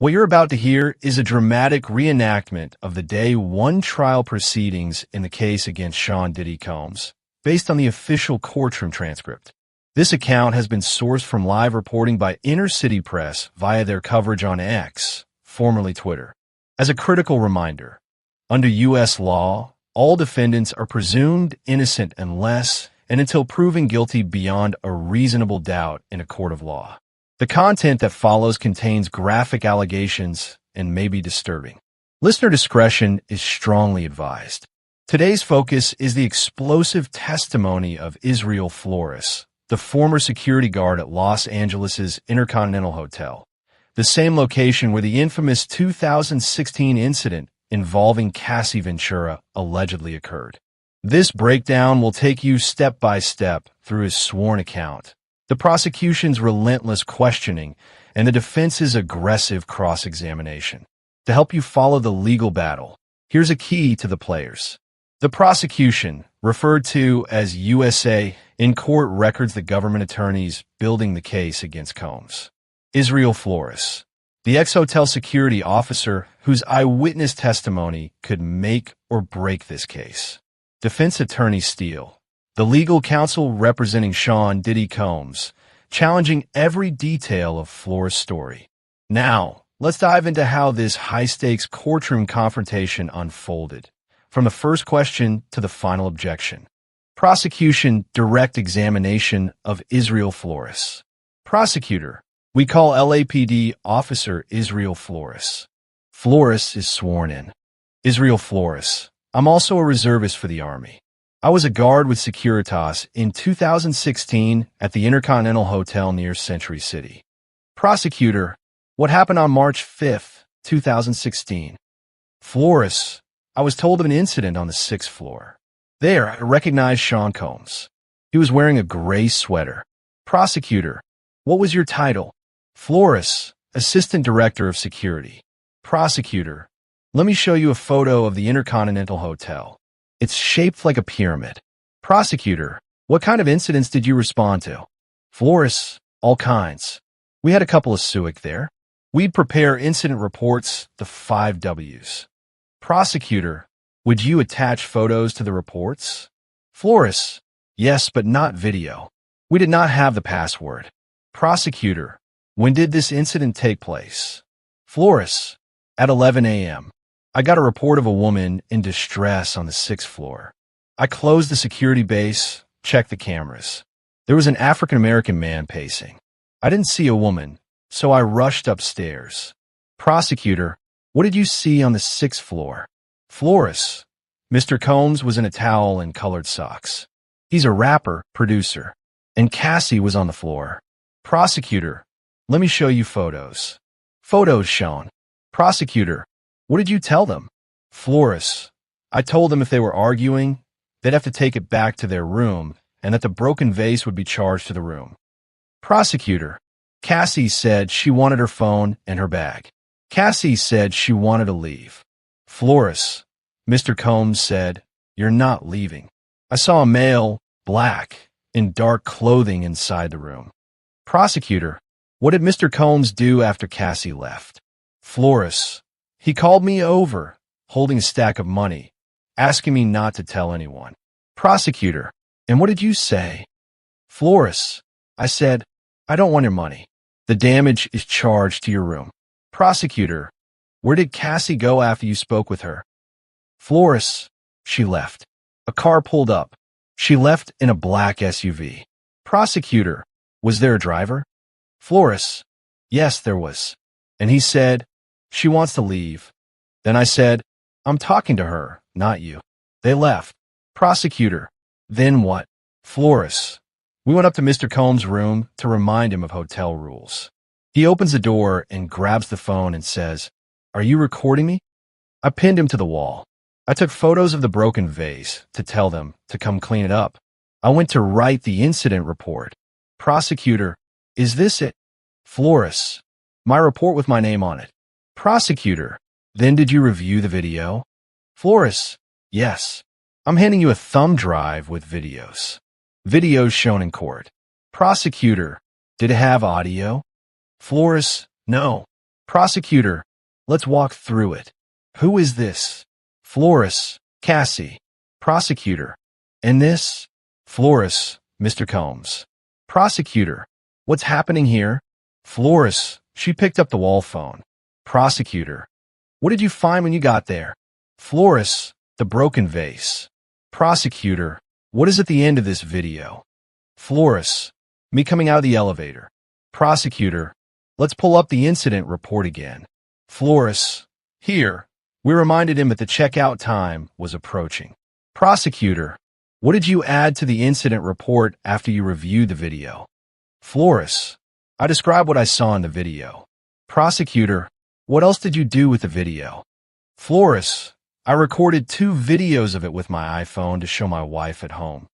What you're about to hear is a dramatic reenactment of the day one trial proceedings in the case against Sean Diddy Combs, based on the official courtroom transcript. This account has been sourced from live reporting by Inner City Press via their coverage on X, formerly Twitter. As a critical reminder, under U.S. law, all defendants are presumed innocent unless and until proven guilty beyond a reasonable doubt in a court of law. The content that follows contains graphic allegations and may be disturbing. Listener discretion is strongly advised. Today's focus is the explosive testimony of Israel Flores, the former security guard at Los Angeles' Intercontinental Hotel, the same location where the infamous 2016 incident involving Cassie Ventura allegedly occurred. This breakdown will take you step by step through his sworn account, the prosecution's relentless questioning, and the defense's aggressive cross-examination. To help you follow the legal battle, here's a key to the players. The prosecution, referred to as USA, in court records the government attorneys building the case against Combs. Israel Flores, the ex-hotel security officer whose eyewitness testimony could make or break this case. Defense attorney Steele, the legal counsel representing Sean Diddy Combs, challenging every detail of Flores' story. Now, let's dive into how this high-stakes courtroom confrontation unfolded, from the first question to the final objection. Prosecution direct examination of Israel Flores. Prosecutor, we call LAPD Officer Israel Flores. Flores is sworn in. Israel Flores, I'm also a reservist for the Army. I was a guard with Securitas in 2016 at the Intercontinental Hotel near Century City. Prosecutor, what happened on March 5th, 2016? Flores, I was told of an incident on the 6th floor. There, I recognized Sean Combs. He was wearing a gray sweater. Prosecutor, what was your title? Flores, Assistant Director of Security. Prosecutor, let me show you a photo of the Intercontinental Hotel. It's shaped like a pyramid. Prosecutor, what kind of incidents did you respond to? Flores, all kinds. We had a couple of SUIC there. We'd prepare incident reports, the 5 Ws. Prosecutor, would you attach photos to the reports? Flores, yes, but not video. We did not have the password. Prosecutor, when did this incident take place? Flores, at 11 a.m. I got a report of a woman in distress on the 6th floor. I closed the security base, checked the cameras. There was an African-American man pacing. I didn't see a woman, so I rushed upstairs. Prosecutor, what did you see on the 6th floor? Flores, Mr. Combs was in a towel and colored socks. He's a rapper, producer. And Cassie was on the floor. Prosecutor, let me show you photos. Photos shown. Prosecutor, what did you tell them? Flores, I told them if they were arguing, they'd have to take it back to their room and that the broken vase would be charged to the room. Prosecutor, Cassie said she wanted her phone and her bag. Cassie said she wanted to leave. Flores, Mr. Combs said, you're not leaving. I saw a male, black, in dark clothing inside the room. Prosecutor, what did Mr. Combs do after Cassie left? Flores, he called me over, holding a stack of money, asking me not to tell anyone. Prosecutor, and what did you say? Flores, I said, I don't want your money. The damage is charged to your room. Prosecutor, where did Cassie go after you spoke with her? Flores, she left. A car pulled up. She left in a black SUV. Prosecutor, was there a driver? Flores, yes, there was. And he said, she wants to leave. Then I said, I'm talking to her, not you. They left. Prosecutor, then what? Flores, we went up to Mr. Combs' room to remind him of hotel rules. He opens the door and grabs the phone and says, are you recording me? I pinned him to the wall. I took photos of the broken vase to tell them to come clean it up. I went to write the incident report. Prosecutor, is this it? Flores, my report with my name on it. Prosecutor, then did you review the video? Flores, yes. I'm handing you a thumb drive with videos. Videos shown in court. Prosecutor, did it have audio? Flores, no. Prosecutor, let's walk through it. Who is this? Flores, Cassie. Prosecutor, and this? Flores, Mr. Combs. Prosecutor, what's happening here? Flores, she picked up the wall phone. Prosecutor, what did you find when you got there? Flores, the broken vase. Prosecutor, what is at the end of this video? Flores, me coming out of the elevator. Prosecutor, let's pull up the incident report again. Flores, here. We reminded him that the checkout time was approaching. Prosecutor, what did you add to the incident report after you reviewed the video? Flores, I described what I saw in the video. Prosecutor, what else did you do with the video? Flores, I recorded 2 videos of it with my iPhone to show my wife at home.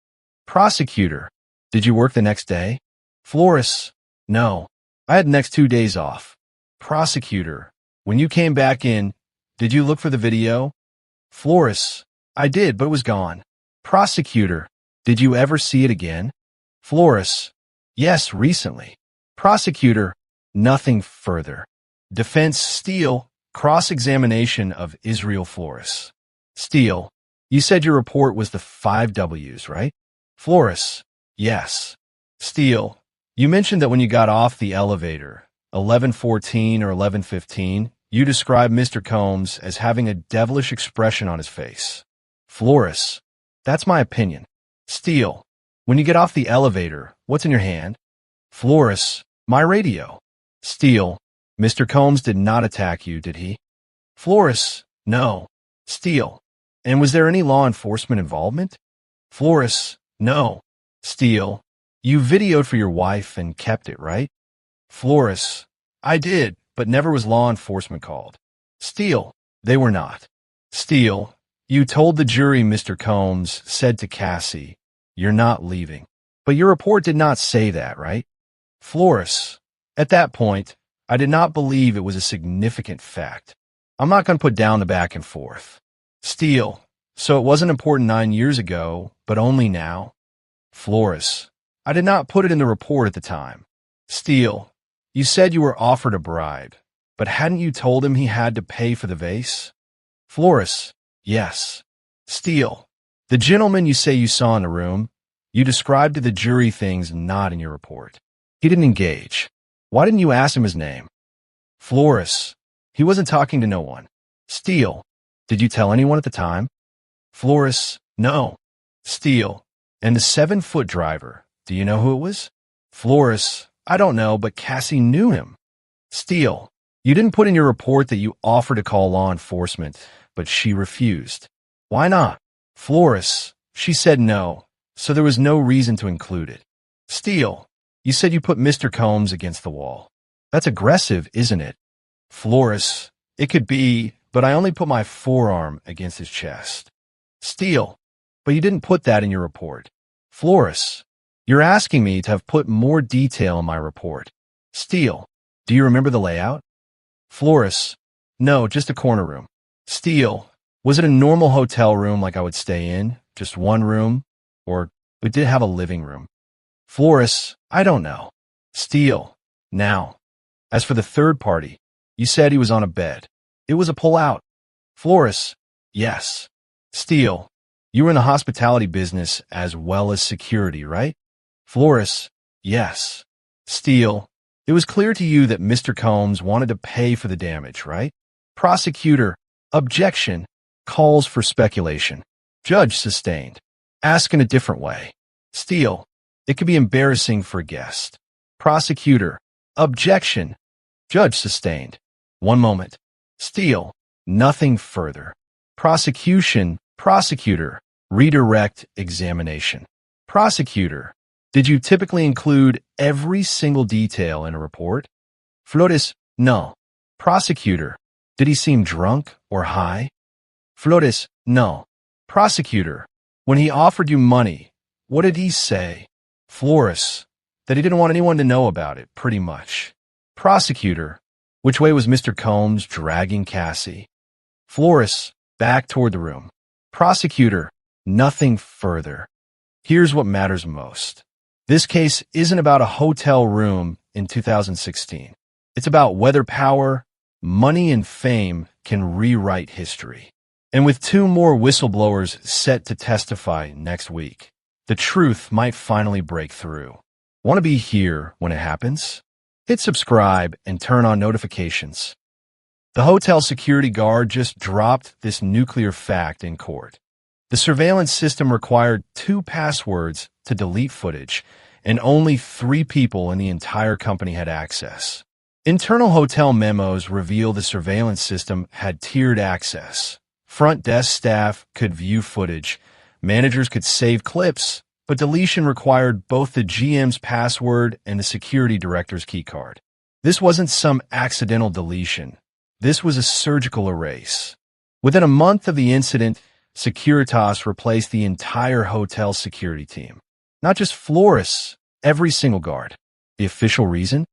Prosecutor, did you work the next day? Flores, no. I had the next 2 days off. Prosecutor, when you came back in, did you look for the video? Flores, I did, but it was gone. Prosecutor, did you ever see it again? Flores, yes, recently. Prosecutor, nothing further. Defense Steele, cross-examination of Israel Flores. Steele, you said your report was the 5 W's, right? Flores, yes. Steele, you mentioned that when you got off the elevator, 11:14 or 11:15, you described Mr. Combs as having a devilish expression on his face. Flores, that's my opinion. Steele, when you get off the elevator, what's in your hand? Flores, my radio. Steele, Mr. Combs did not attack you, did he? Flores, no. Steele, and was there any law enforcement involvement? Flores, no. Steele, you videoed for your wife and kept it, right? Flores, I did, but never was law enforcement called. Steele, they were not. Steele, you told the jury Mr. Combs said to Cassie, you're not leaving. But your report did not say that, right? Flores, at that point, I did not believe it was a significant fact. I'm not going to put down the back and forth. Steele, so it wasn't important 9 years ago, but only now? Flores, I did not put it in the report at the time. Steele, you said you were offered a bribe, but hadn't you told him he had to pay for the vase? Flores, yes. Steele, the gentleman you say you saw in the room, you described to the jury things not in your report. He didn't engage. Why didn't you ask him his name? Flores, he wasn't talking to no one. Steele, did you tell anyone at the time? Flores, no. Steele, and the 7-foot driver, do you know who it was? Flores, I don't know, but Cassie knew him. Steele, you didn't put in your report that you offered to call law enforcement, but she refused. Why not? Flores, she said no, so there was no reason to include it. Steele, you said you put Mr. Combs against the wall. That's aggressive, isn't it? Flores, it could be, but I only put my forearm against his chest. Steele, but you didn't put that in your report. Flores, you're asking me to have put more detail in my report. Steele, do you remember the layout? Flores, no, just a corner room. Steele, was it a normal hotel room like I would stay in, just one room, or it did have a living room? Flores, I don't know. Steele, now, as for the third party, you said he was on a bed. It was a pull-out. Flores, yes. Steele, you were in the hospitality business as well as security, right? Flores, yes. Steele, it was clear to you that Mr. Combs wanted to pay for the damage, right? Prosecutor, objection, calls for speculation. Judge sustained. Ask in a different way. Steele, it could be embarrassing for a guest. Prosecutor, objection. Judge sustained. One moment. Steele, nothing further. Prosecution, prosecutor, redirect examination. Prosecutor, did you typically include every single detail in a report? Flores, no. Prosecutor, did he seem drunk or high? Flores, no. Prosecutor, when he offered you money, what did he say? Flores, that he didn't want anyone to know about it, pretty much. Prosecutor, which way was Mr. Combs dragging Cassie? Flores, back toward the room. Prosecutor, nothing further. Here's what matters most. This case isn't about a hotel room in 2016. It's about whether power money and fame can rewrite history. And with 2 more whistleblowers set to testify next week, the truth might finally break through. Want to be here when it happens? Hit subscribe and turn on notifications. The hotel security guard just dropped this nuclear fact in court. The surveillance system required 2 passwords to delete footage, and only 3 people in the entire company had access. Internal hotel memos reveal the surveillance system had tiered access. Front desk staff could view footage, managers could save clips, but deletion required both the GM's password and the security director's keycard. This wasn't some accidental deletion. This was a surgical erase. Within a month of the incident, Securitas replaced the entire hotel security team. Not just Flores, every single guard. The official reason?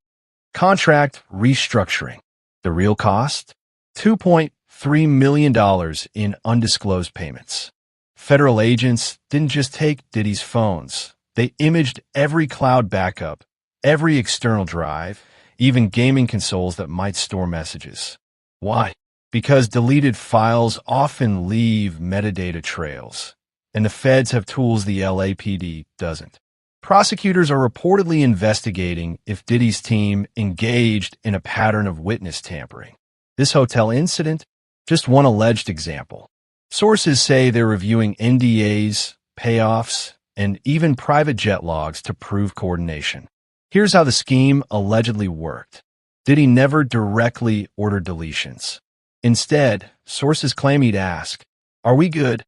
Contract restructuring. The real cost? $2.3 million in undisclosed payments. Federal agents didn't just take Diddy's phones. They imaged every cloud backup, every external drive, even gaming consoles that might store messages. Why? Because deleted files often leave metadata trails, and the feds have tools the LAPD doesn't. Prosecutors are reportedly investigating if Diddy's team engaged in a pattern of witness tampering. This hotel incident, just one alleged example. Sources say they're reviewing NDAs, payoffs, and even private jet logs to prove coordination. Here's how the scheme allegedly worked. Diddy never directly ordered deletions. Instead, sources claim he'd ask, "Are we good?"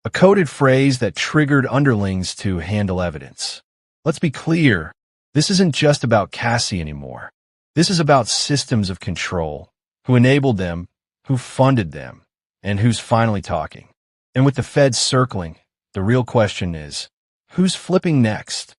A coded phrase that triggered underlings to handle evidence. Let's be clear, this isn't just about Cassie anymore. This is about systems of control, who enabled them, who funded them, and who's finally talking. And with the feds circling, the real question is, who's flipping next?